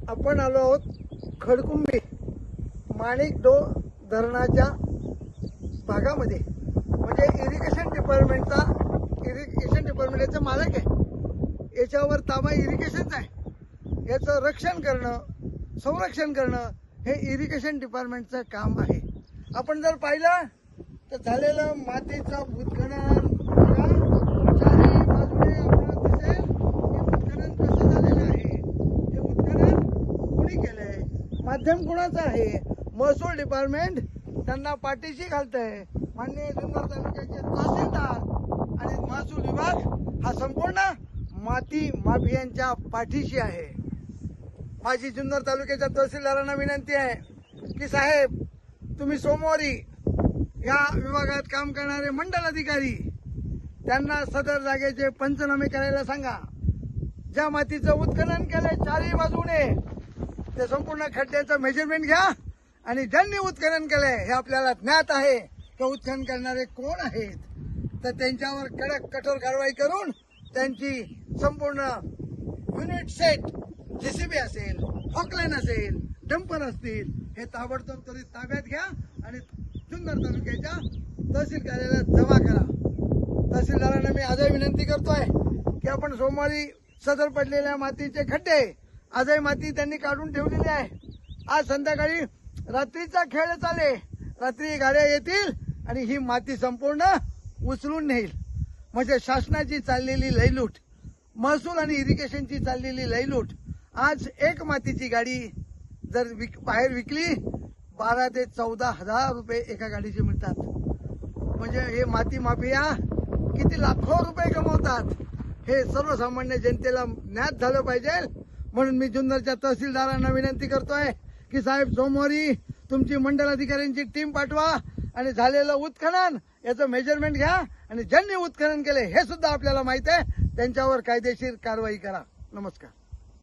आपण आलो आहोत खडकुंबी माणिकडो धरणाच्या भागामध्ये, म्हणजे इरिगेशन डिपार्टमेंटचा मालक आहे, याच्यावर ताबा इरिगेशनचा आहे. याचं रक्षण करणं, संरक्षण करणं हे इरिगेशन डिपार्टमेंटचं काम आहे. आपण जर पाहिलं तर झालेलं मातीचं उत्खनन चारही बाजूने आपल्याला दिसेल हे उत्खनन कसं झालेलं आहे. हे उत्खनन कोणी केलंय, माध्यम कोणाचं आहे, महसूल डिपार्टमेंट त्यांना पाठीशी घालतंय. माननीय जुन्नर तालुक्याचे तहसीलदार आणि महसूल विभाग हा संपूर्ण माती माफियांच्या पाठीशी आहे. माझी जुन्नर तालुक्याच्या तहसीलदारांना विनंती आहे की साहेब, तुम्ही सोमवारी या विभागात काम करणारे मंडल अधिकारी त्यांना सदर जागेचे पंचनामे करायला सांगा. ज्या मातीचं उत्खनन केलंय चारही बाजूने ते संपूर्ण खड्ड्याचं मेजरमेंट घ्या आणि ज्यांनी उत्खनन केलंय हे आपल्याला ज्ञात आहे की उत्खनन करणारे कोण आहेत, तर त्यांच्यावर कडक कठोर कारवाई करून त्यांची संपूर्ण युनिट सेट, जेसीबी असेल, हॉकलाईन असेल, डंपर असतील, हे ताबडतोब त्वरित ताब्यात घ्या आणि जुन्नर तालुक्याच्या तहसील कार्यालयात जमा करा. तहसीलदारांना मी आजही विनंती करतोय की आपण सोमवारी सदर पडलेल्या मातीचे खड्डे, आजही माती त्यांनी काढून ठेवलेली आहे. आज संध्याकाळी रात्रीचा खेळ चाले, रात्री गाड्या येतील आणि ही माती संपूर्ण उचलून नेईल. म्हणजे शासनाची चाललेली लयलूट, महसूल आणि इरिगेशनची चाललेली लयलूट. आज एक मातीची गाडी जर बाहेर विकली 12 ते 14 हजार रुपये एका गाडीचे मिळतात. म्हणजे हे माती माफिया किती लाखो रुपये कमवतात हे सर्वसामान्य जनतेला ज्ञात झालं पाहिजे. म्हणून मी जुन्नरच्या तहसीलदारांना विनंती करतोय की साहेब, सोमवारी तुमची मंडल अधिकाऱ्यांची टीम पाठवा आणि झालेलं उत्खनन याचं मेजरमेंट घ्या आणि ज्यांनी उत्खनन केले हे सुद्धा आपल्याला माहित आहे त्यांच्यावर कायदेशीर कारवाई करा. नमस्कार.